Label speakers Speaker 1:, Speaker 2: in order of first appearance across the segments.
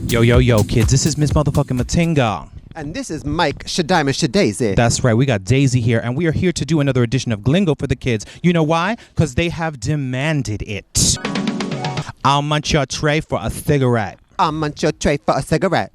Speaker 1: Yo, yo, yo, kids, this is Miss Motherfucking Matinga.
Speaker 2: And this is Mike Shadima Shadaisy.
Speaker 1: That's right, we got Daisy here, and we are here to do another edition of Glingo for the kids. You know why? Because they have demanded it. I'll munch your tray for a cigarette.
Speaker 2: I'll munch your tray for a cigarette.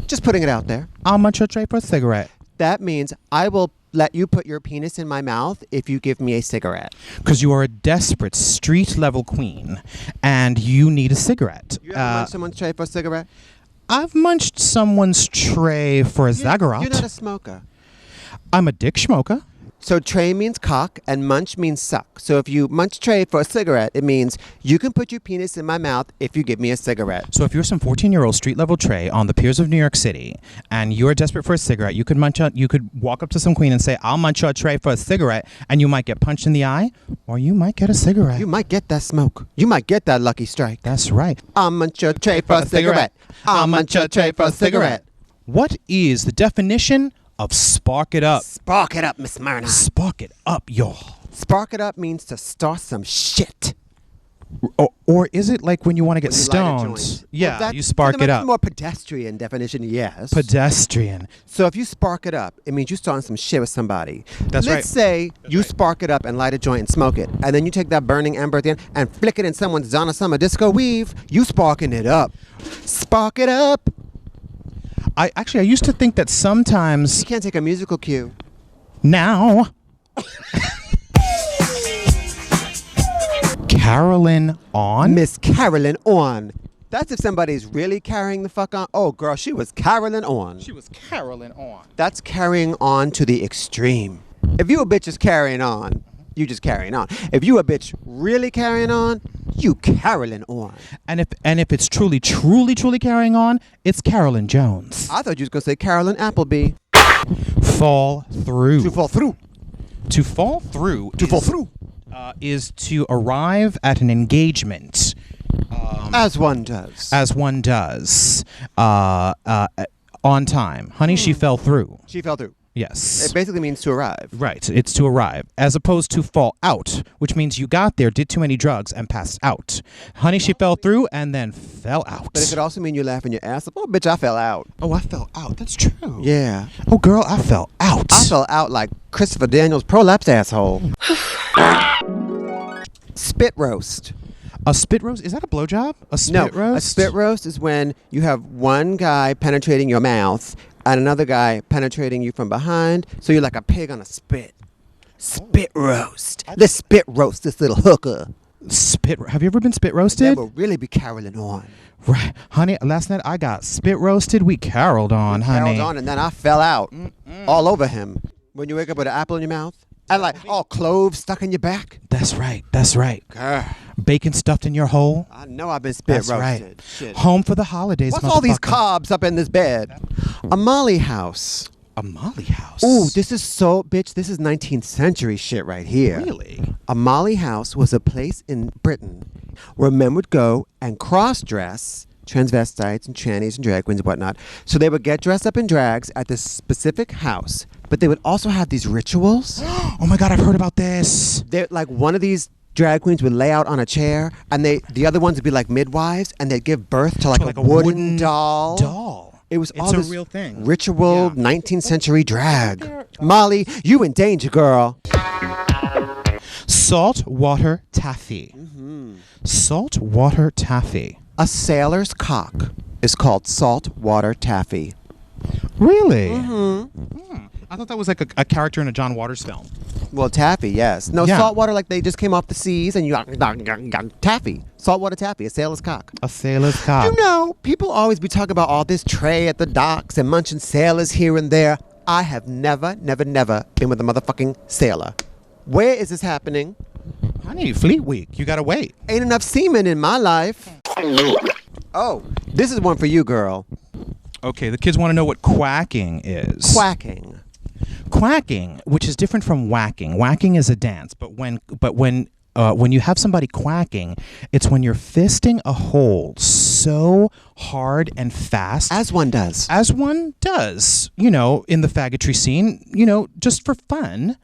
Speaker 2: Just putting it out there.
Speaker 1: I'll munch your tray for a cigarette.
Speaker 2: That means I will let you put your penis in my mouth if you give me a cigarette.
Speaker 1: Because you are a desperate street-level queen, and you need a cigarette.
Speaker 2: You ever munch someone's tray for a cigarette?
Speaker 1: I've munched someone's tray for a cigarette.
Speaker 2: You're not a smoker.
Speaker 1: I'm a dick schmoker.
Speaker 2: So tray means cock and munch means suck. So if you munch tray for a cigarette, it means you can put your penis in my mouth if you give me a cigarette.
Speaker 1: So if you're some 14-year-old street-level tray on the piers of New York City and you're desperate for a cigarette, you could walk up to some queen and say, I'll munch your tray for a cigarette, and you might get punched in the eye, or you might get a cigarette.
Speaker 2: You might get that smoke. You might get that lucky strike.
Speaker 1: That's right.
Speaker 2: I'll munch your tray for a cigarette. I'll munch your tray for a cigarette.
Speaker 1: What is the definition of spark it up?
Speaker 2: Spark it up, Miss Myrna.
Speaker 1: Spark it up, y'all.
Speaker 2: Spark it up means to start some shit.
Speaker 1: Or is it like when you want to get
Speaker 2: When you light a
Speaker 1: stoned?
Speaker 2: joint.
Speaker 1: Yeah,
Speaker 2: Well,
Speaker 1: you spark it
Speaker 2: That's
Speaker 1: up.
Speaker 2: a more pedestrian definition, yes.
Speaker 1: Pedestrian.
Speaker 2: So if you spark it up, it means you're starting some shit with somebody.
Speaker 1: That's right.
Speaker 2: Let's say you spark it up and light a joint and smoke it, and then you take that burning ember at the end and flick it in someone's Donna Summer disco weave. You sparking it up. Spark it up.
Speaker 1: I used to think that sometimes
Speaker 2: You can't take a musical cue.
Speaker 1: now Carolyn on.
Speaker 2: Miss Carolyn on. That's if somebody's really carrying the fuck on. Oh, girl, she was Carolyn on.
Speaker 1: She was Carolyn on.
Speaker 2: That's carrying on to the extreme. If you a bitch is carrying on, you just carrying on. If you a bitch really carrying on, you Carolyn on.
Speaker 1: And if it's truly carrying on, it's Carolyn Jones.
Speaker 2: I thought you was gonna say Carolyn Appleby.
Speaker 1: Fall through.
Speaker 2: To fall through.
Speaker 1: To fall through.
Speaker 2: To fall through.
Speaker 1: Is to arrive at an engagement.
Speaker 2: As one does.
Speaker 1: As one does. On time. Honey, she fell through.
Speaker 2: She fell through.
Speaker 1: Yes.
Speaker 2: It basically means to arrive.
Speaker 1: Right. It's to arrive. As opposed to fall out, which means you got there, did too many drugs, and passed out. Honey, she fell through and then fell out.
Speaker 2: But it could also mean you're laughing your ass off. Oh, bitch, I fell out.
Speaker 1: Oh, I fell out. That's true.
Speaker 2: Yeah.
Speaker 1: Oh, girl, I fell out.
Speaker 2: I fell out like Christopher Daniels' prolapsed asshole. Spit roast.
Speaker 1: A spit roast? Is that a blowjob? A spit roast?
Speaker 2: A spit roast is when you have one guy penetrating your mouth and another guy penetrating you from behind, so you're like a pig on a spit. Spit roast. Let's spit roast this little hooker.
Speaker 1: Have you ever been spit roasted?
Speaker 2: That will really be Carolyn on.
Speaker 1: Right. Honey, last night I got spit roasted. We caroled on, honey.
Speaker 2: Caroled on, and then I fell out all over him. When you wake up with an apple in your mouth and like all cloves stuck in your back.
Speaker 1: That's right. That's right.
Speaker 2: Girl.
Speaker 1: Bacon stuffed in your hole.
Speaker 2: I know I've been spit
Speaker 1: That's
Speaker 2: roasted.
Speaker 1: right.
Speaker 2: Shit.
Speaker 1: Home for the holidays,
Speaker 2: What's all these
Speaker 1: motherfucker.
Speaker 2: cobs up in this bed? A Molly house.
Speaker 1: A Molly house.
Speaker 2: Ooh, this is so, bitch, this is 19th century shit right here.
Speaker 1: Really?
Speaker 2: A Molly house was a place in Britain where men would go and cross-dress transvestites and trannies and drag queens and whatnot. So they would get dressed up in drags at this specific house, but they would also have these rituals.
Speaker 1: Oh my God, I've heard about this.
Speaker 2: They're like one of these drag queens would lay out on a chair, and the other ones would be like midwives, and they'd give birth to like a wooden doll. It was all
Speaker 1: a
Speaker 2: this
Speaker 1: real thing.
Speaker 2: Ritual, 19th century drag. Molly, you in danger, girl.
Speaker 1: Saltwater taffy. Saltwater taffy.
Speaker 2: A sailor's cock is called saltwater taffy.
Speaker 1: Really? I thought that was like a character in a John Waters film.
Speaker 2: Well, taffy, yes. No,
Speaker 1: Yeah.
Speaker 2: saltwater like they just came off the seas and you taffy. Saltwater taffy, a sailor's cock.
Speaker 1: A sailor's cock.
Speaker 2: You know, people always be talking about all this tray at the docks and munching sailors here and there. I have never been with a motherfucking sailor. Where is this happening?
Speaker 1: Honey, Fleet Week. You gotta wait.
Speaker 2: Ain't enough semen in my life. Oh, this is one for you, girl.
Speaker 1: Okay, the kids want to know what quacking is.
Speaker 2: Quacking.
Speaker 1: Quacking, which is different from whacking. Whacking is a dance, but when you have somebody quacking, it's when you're fisting a hole so hard and fast.
Speaker 2: As one does.
Speaker 1: As one does, you know, in the faggotry scene, you know, just for fun.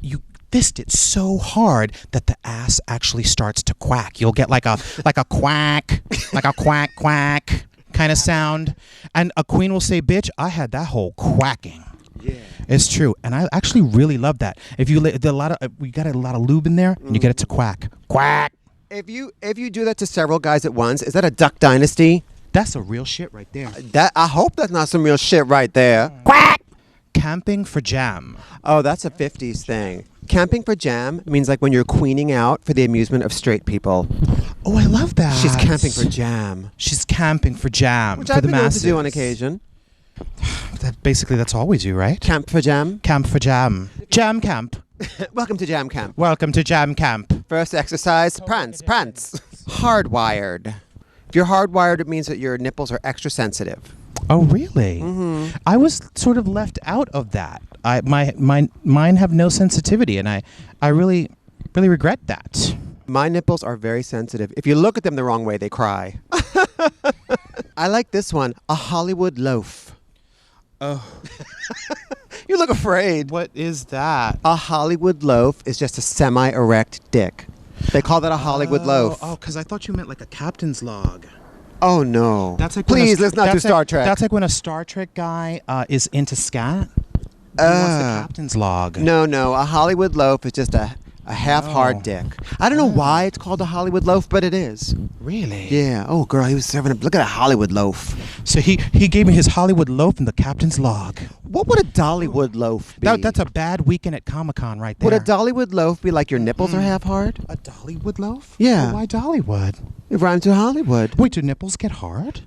Speaker 1: You fist it so hard that the ass actually starts to quack. You'll get like a quack, like a quack quack kind of sound. And a queen will say, "Bitch, I had that whole quacking."
Speaker 2: Yeah.
Speaker 1: It's true, and I actually really love that. If you we got a lot of lube in there, and you get it to quack, quack.
Speaker 2: If you do that to several guys at once, is that a Duck Dynasty?
Speaker 1: That's a real shit right there.
Speaker 2: I hope that's not some real shit right there.
Speaker 1: Quack. Camping for jam.
Speaker 2: Oh, that's a 50s thing. Camping for jam means like when you're queening out for the amusement of straight people.
Speaker 1: Oh, I love that.
Speaker 2: She's camping for jam.
Speaker 1: She's camping for jam.
Speaker 2: Which
Speaker 1: for
Speaker 2: I've
Speaker 1: the
Speaker 2: been known
Speaker 1: masses.
Speaker 2: to do on occasion.
Speaker 1: That's all we do, right?
Speaker 2: Camp for jam.
Speaker 1: Camp for jam. Jam camp.
Speaker 2: Welcome to jam camp.
Speaker 1: Welcome to jam camp.
Speaker 2: First exercise, prance. Hardwired. If you're hardwired, it means that your nipples are extra sensitive.
Speaker 1: Oh, really?
Speaker 2: Mm-hmm.
Speaker 1: I was sort of left out of that. Mine have no sensitivity, and I really, really regret that.
Speaker 2: My nipples are very sensitive. If you look at them the wrong way, they cry. I like this one, a Hollywood loaf.
Speaker 1: Oh.
Speaker 2: You look afraid.
Speaker 1: What is that?
Speaker 2: A Hollywood loaf is just a semi-erect dick. They call that a Hollywood loaf.
Speaker 1: Oh, because I thought you meant like a captain's log.
Speaker 2: Oh, no.
Speaker 1: That's like
Speaker 2: Please, let's not do Star Trek.
Speaker 1: That's like when a Star Trek guy is into scat. He wants the captain's log.
Speaker 2: No. A Hollywood loaf is just a half-hard dick. I don't know why it's called a Hollywood loaf, but it is.
Speaker 1: Really?
Speaker 2: Yeah. Oh, girl, he was serving up. Look at a Hollywood loaf.
Speaker 1: So he gave me his Hollywood loaf and the captain's log.
Speaker 2: What would a Dollywood loaf be?
Speaker 1: That's a bad weekend at Comic-Con right there.
Speaker 2: Would a Dollywood loaf be like your nipples are half-hard?
Speaker 1: A Dollywood loaf?
Speaker 2: Yeah.
Speaker 1: Well, why Dollywood?
Speaker 2: It rhymes with Hollywood.
Speaker 1: Wait, do nipples get hard?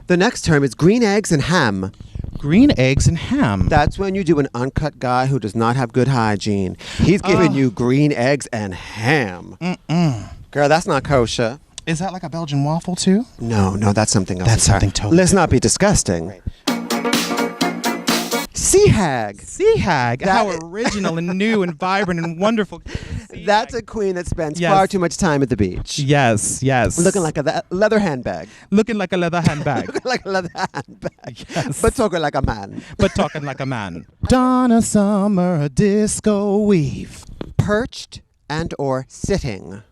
Speaker 2: The next term is green eggs and ham.
Speaker 1: Green eggs and ham.
Speaker 2: That's when you do an uncut guy who does not have good hygiene. He's giving you green eggs and ham.
Speaker 1: Mm-mm.
Speaker 2: Girl, that's not kosher.
Speaker 1: Is that like a Belgian waffle too?
Speaker 2: No, that's something else.
Speaker 1: That's something totally
Speaker 2: Let's not be disgusting.
Speaker 1: Right.
Speaker 2: Sea hag.
Speaker 1: Sea hag. How original and new and vibrant and wonderful.
Speaker 2: That's a queen that spends far too much time at the beach.
Speaker 1: Yes.
Speaker 2: Looking like a leather handbag.
Speaker 1: Looking like a leather handbag.
Speaker 2: Looking like a leather handbag.
Speaker 1: Yes.
Speaker 2: But talking like a man.
Speaker 1: But talking like a man. Donna Summer disco weave.
Speaker 2: Perched and or sitting.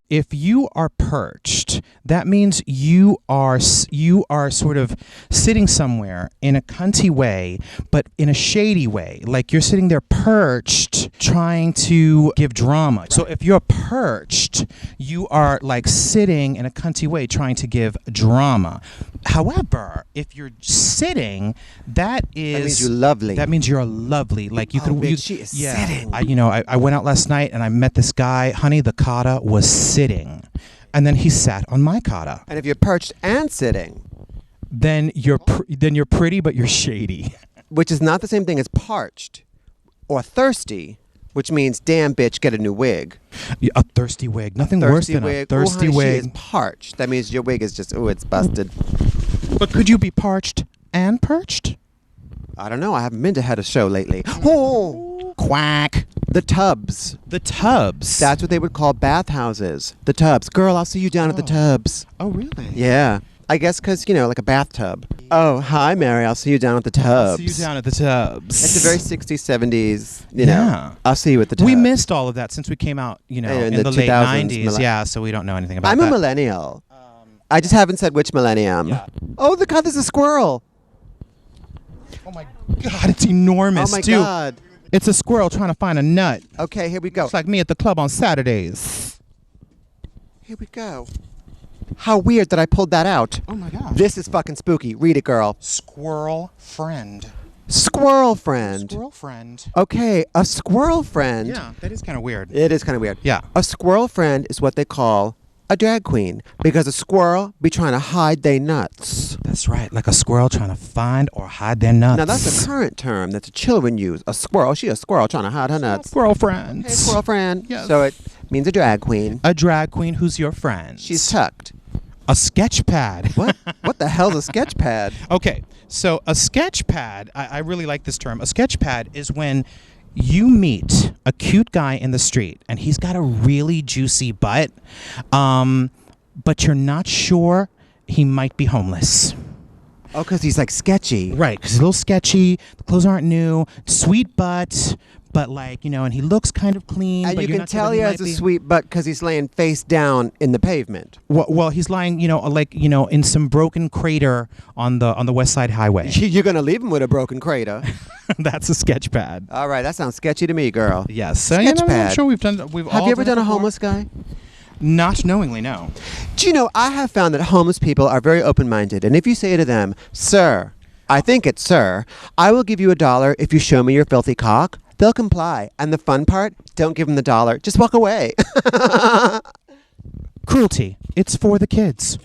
Speaker 1: If you are perched, that means you are sort of sitting somewhere in a cunty way, but in a shady way. Like you're sitting there perched, trying to give drama. Right. So if you're perched, you are like sitting in a cunty way, trying to give drama. However, if you're sitting, that means
Speaker 2: you're lovely.
Speaker 1: That means you're lovely. Like you could.
Speaker 2: Bitch, she is sitting.
Speaker 1: I went out last night and I met this guy. Honey, the cotta was sitting, and then he sat on my cotta.
Speaker 2: And if you're perched and sitting,
Speaker 1: then you're pretty, but you're shady.
Speaker 2: Which is not the same thing as parched or thirsty, which means damn bitch, get a new wig.
Speaker 1: A thirsty wig. Nothing worse than a thirsty wig.
Speaker 2: She is parched. That means your wig is just it's busted.
Speaker 1: But could you be parched and perched?
Speaker 2: I don't know. I haven't been to Head of Show lately. Oh,
Speaker 1: quack.
Speaker 2: The tubs.
Speaker 1: The tubs.
Speaker 2: That's what they would call bathhouses. The tubs. Girl, I'll see you down at the tubs.
Speaker 1: Oh, really?
Speaker 2: Yeah. I guess because, like a bathtub. Oh, hi, Mary. I'll see you down at the tubs.
Speaker 1: I'll see you down at the tubs.
Speaker 2: It's a very 60s, 70s, know. I'll see you at the tubs.
Speaker 1: We missed all of that since we came out, in the late 90s. Yeah, so we don't know anything about that.
Speaker 2: I'm a millennial. I just haven't said which millennium. Yeah. Oh, God, there's a squirrel.
Speaker 1: Oh, my God. It's enormous, too.
Speaker 2: Oh, my God.
Speaker 1: It's a squirrel trying to find a nut.
Speaker 2: Okay, here we go.
Speaker 1: It's like me at the club on Saturdays.
Speaker 2: Here we go. How weird that I pulled that out.
Speaker 1: Oh, my God.
Speaker 2: This is fucking spooky. Read it, girl.
Speaker 1: Squirrel friend.
Speaker 2: Squirrel friend.
Speaker 1: Squirrel friend.
Speaker 2: Okay, a squirrel friend.
Speaker 1: Yeah, that is kind of weird.
Speaker 2: It is kind of weird.
Speaker 1: Yeah.
Speaker 2: A squirrel friend is what they call a drag queen because a squirrel be trying to hide they nuts.
Speaker 1: That's right, like a squirrel trying to find or hide their nuts.
Speaker 2: Now that's a current term that the children use. A squirrel, she a squirrel trying to hide her nuts.
Speaker 1: Squirrel friend.
Speaker 2: Hey, squirrel friend.
Speaker 1: Yes.
Speaker 2: So it means a drag queen.
Speaker 1: A drag queen who's your friend.
Speaker 2: She's tucked.
Speaker 1: A sketch pad.
Speaker 2: What? What the hell's a sketch pad?
Speaker 1: Okay, so a sketch pad, I really like this term. A sketch pad is when you meet a cute guy in the street and he's got a really juicy butt, but you're not sure he might be homeless.
Speaker 2: Oh, because he's like sketchy.
Speaker 1: Right, because he's a little sketchy, the clothes aren't new, sweet butt, but like, and he looks kind of clean.
Speaker 2: And
Speaker 1: but
Speaker 2: you
Speaker 1: you're
Speaker 2: can
Speaker 1: not sure
Speaker 2: tell
Speaker 1: that
Speaker 2: he has
Speaker 1: might
Speaker 2: a
Speaker 1: be-
Speaker 2: sweet butt because he's laying face down in the pavement.
Speaker 1: Well, he's lying, in some broken crater on the West Side Highway.
Speaker 2: You're going to leave him with a broken crater.
Speaker 1: That's a sketch pad.
Speaker 2: All right, that sounds sketchy to me, girl.
Speaker 1: Yes. So,
Speaker 2: Sketch
Speaker 1: I'm
Speaker 2: pad.
Speaker 1: sure we've
Speaker 2: Have you ever done a homeless guy?
Speaker 1: Not knowingly, no.
Speaker 2: Do you know, I have found that homeless people are very open-minded. And if you say to them, sir, I think it's sir, I will give you $1 if you show me your filthy cock, they'll comply. And the fun part, don't give them the $1. Just walk away.
Speaker 1: Cruelty. It's for the kids.